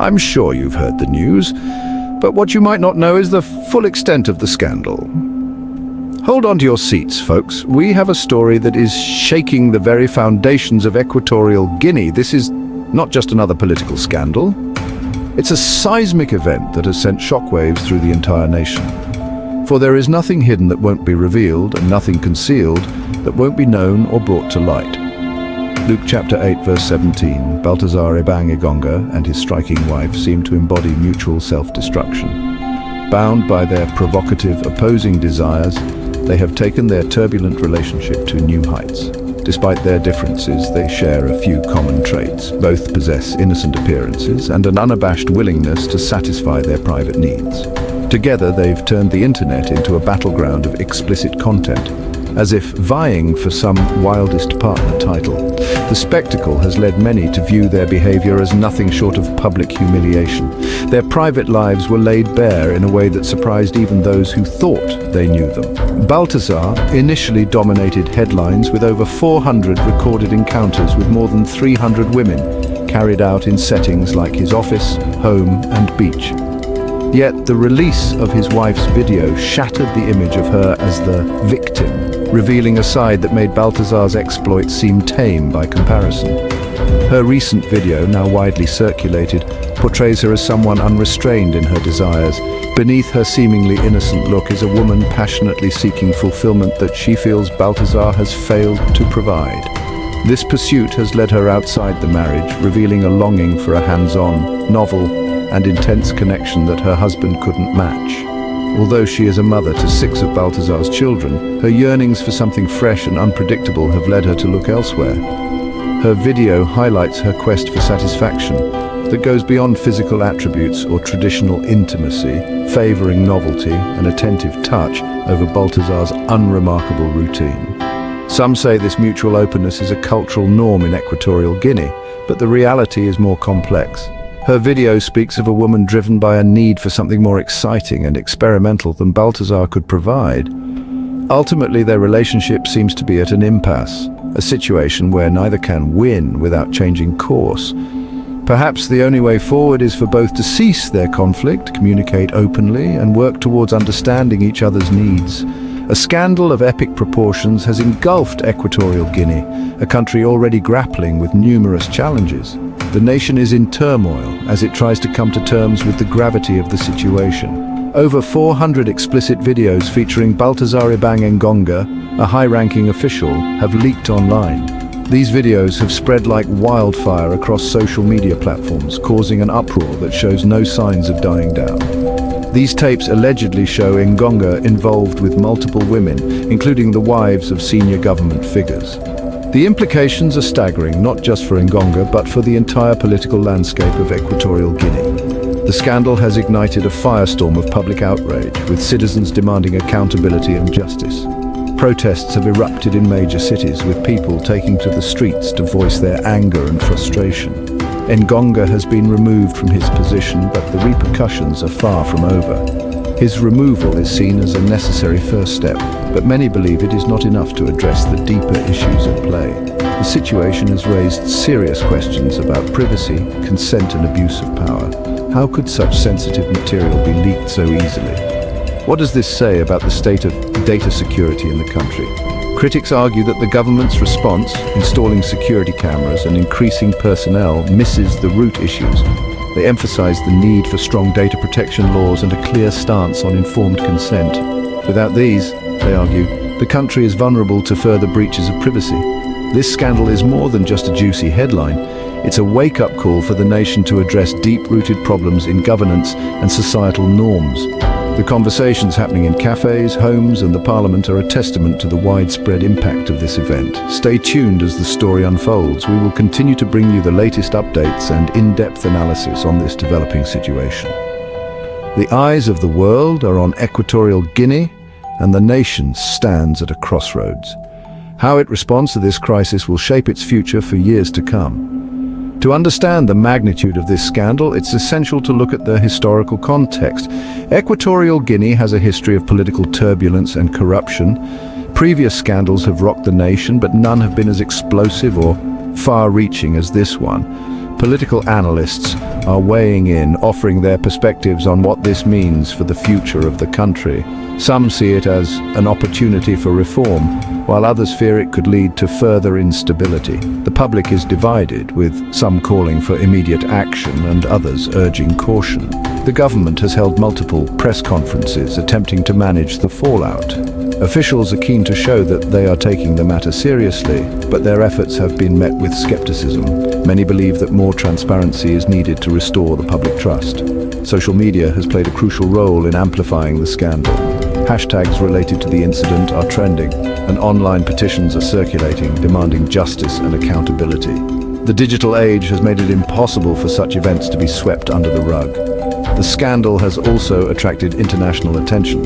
I'm sure you've heard the news, but what you might not know is the full extent of the scandal. Hold on to your seats, folks. We have a story that is shaking the very foundations of Equatorial Guinea. This is not just another political scandal. It's a seismic event that has sent shockwaves through the entire nation. For there is nothing hidden that won't be revealed, and nothing concealed that won't be known or brought to light. Luke chapter 8 verse 17, Baltasar Ebang Engonga and his striking wife seem to embody mutual self-destruction. Bound by their provocative, opposing desires, they have taken their turbulent relationship to new heights. Despite their differences, they share a few common traits. Both possess innocent appearances and an unabashed willingness to satisfy their private needs. Together, they've turned the internet into a battleground of explicit content, as if vying for some wildest partner title. The spectacle has led many to view their behavior as nothing short of public humiliation. Their private lives were laid bare in a way that surprised even those who thought they knew them. Baltasar initially dominated headlines with over 400 recorded encounters with more than 300 women, carried out in settings like his office, home, and beach. Yet the release of his wife's video shattered the image of her as the victim, revealing a side that made Baltasar's exploits seem tame by comparison. Her recent video, now widely circulated, portrays her as someone unrestrained in her desires. Beneath her seemingly innocent look is a woman passionately seeking fulfillment that she feels Baltasar has failed to provide. This pursuit has led her outside the marriage, revealing a longing for a hands-on, novel, and intense connection that her husband couldn't match. Although she is a mother to 6 of Baltasar's children, her yearnings for something fresh and unpredictable have led her to look elsewhere. Her video highlights her quest for satisfaction that goes beyond physical attributes or traditional intimacy, favoring novelty and attentive touch over Baltasar's unremarkable routine. Some say this mutual openness is a cultural norm in Equatorial Guinea, but the reality is more complex. Her video speaks of a woman driven by a need for something more exciting and experimental than Baltasar could provide. Ultimately, their relationship seems to be at an impasse, a situation where neither can win without changing course. Perhaps the only way forward is for both to cease their conflict, communicate openly, and work towards understanding each other's needs. A scandal of epic proportions has engulfed Equatorial Guinea, a country already grappling with numerous challenges. The nation is in turmoil as it tries to come to terms with the gravity of the situation. Over 400 explicit videos featuring Baltasar Ebang Engonga, a high-ranking official, have leaked online. These videos have spread like wildfire across social media platforms, causing an uproar that shows no signs of dying down. These tapes allegedly show Engonga involved with multiple women, including the wives of senior government figures. The implications are staggering, not just for Engonga, but for the entire political landscape of Equatorial Guinea. The scandal has ignited a firestorm of public outrage, with citizens demanding accountability and justice. Protests have erupted in major cities, with people taking to the streets to voice their anger and frustration. Engonga has been removed from his position, but the repercussions are far from over. His removal is seen as a necessary first step, but many believe it is not enough to address the deeper issues at play. The situation has raised serious questions about privacy, consent, and abuse of power. How could such sensitive material be leaked so easily? What does this say about the state of data security in the country? Critics argue that the government's response, installing security cameras and increasing personnel, misses the root issues. They emphasize the need for strong data protection laws and a clear stance on informed consent. Without these, they argue, the country is vulnerable to further breaches of privacy. This scandal is more than just a juicy headline. It's a wake-up call for the nation to address deep-rooted problems in governance and societal norms. The conversations happening in cafes, homes, and the parliament are a testament to the widespread impact of this event. Stay tuned as the story unfolds. We will continue to bring you the latest updates and in-depth analysis on this developing situation. The eyes of the world are on Equatorial Guinea, and the nation stands at a crossroads. How it responds to this crisis will shape its future for years to come. To understand the magnitude of this scandal, it's essential to look at the historical context. Equatorial Guinea has a history of political turbulence and corruption. Previous scandals have rocked the nation, but none have been as explosive or far-reaching as this one. Political analysts are weighing in, offering their perspectives on what this means for the future of the country. Some see it as an opportunity for reform, while others fear it could lead to further instability. The public is divided, with some calling for immediate action and others urging caution. The government has held multiple press conferences attempting to manage the fallout. Officials are keen to show that they are taking the matter seriously, but their efforts have been met with skepticism. Many believe that more transparency is needed to restore the public trust. Social media has played a crucial role in amplifying the scandal. Hashtags related to the incident are trending, and online petitions are circulating, demanding justice and accountability. The digital age has made it impossible for such events to be swept under the rug. The scandal has also attracted international attention.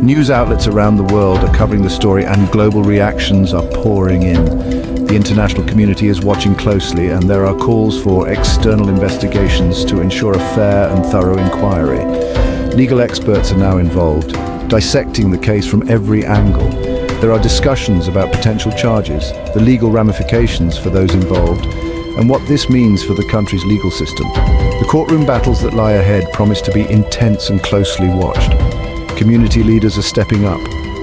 News outlets around the world are covering the story, and global reactions are pouring in. The international community is watching closely, and there are calls for external investigations to ensure a fair and thorough inquiry. Legal experts are now involved, dissecting the case from every angle. There are discussions about potential charges, the legal ramifications for those involved, and what this means for the country's legal system. The courtroom battles that lie ahead promise to be intense and closely watched. Community leaders are stepping up,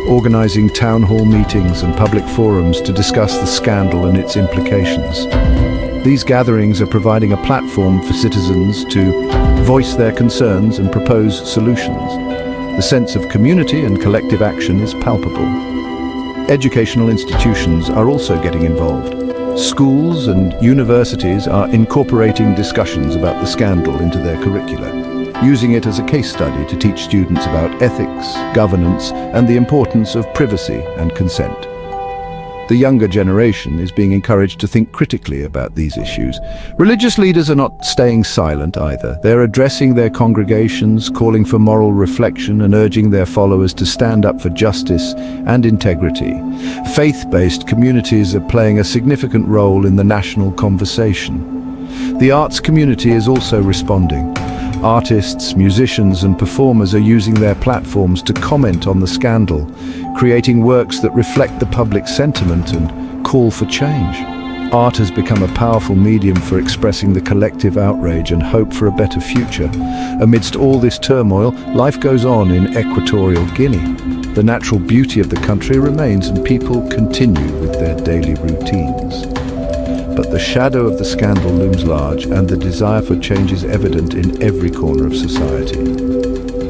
organizing town hall meetings and public forums to discuss the scandal and its implications. These gatherings are providing a platform for citizens to voice their concerns and propose solutions. The sense of community and collective action is palpable. Educational institutions are also getting involved. Schools and universities are incorporating discussions about the scandal into their curricula, using it as a case study to teach students about ethics, governance, and the importance of privacy and consent. The younger generation is being encouraged to think critically about these issues. Religious leaders are not staying silent either. They're addressing their congregations, calling for moral reflection, and urging their followers to stand up for justice and integrity. Faith-based communities are playing a significant role in the national conversation. The arts community is also responding. Artists, musicians, and performers are using their platforms to comment on the scandal, creating works that reflect the public sentiment and call for change. Art has become a powerful medium for expressing the collective outrage and hope for a better future. Amidst all this turmoil, life goes on in Equatorial Guinea. The natural beauty of the country remains, and people continue with their daily routines. But the shadow of the scandal looms large, and the desire for change is evident in every corner of society.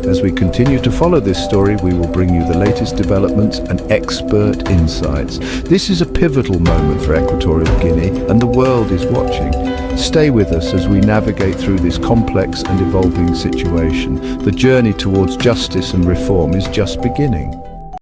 As we continue to follow this story, we will bring you the latest developments and expert insights. This is a pivotal moment for Equatorial Guinea, and the world is watching. Stay with us as we navigate through this complex and evolving situation. The journey towards justice and reform is just beginning.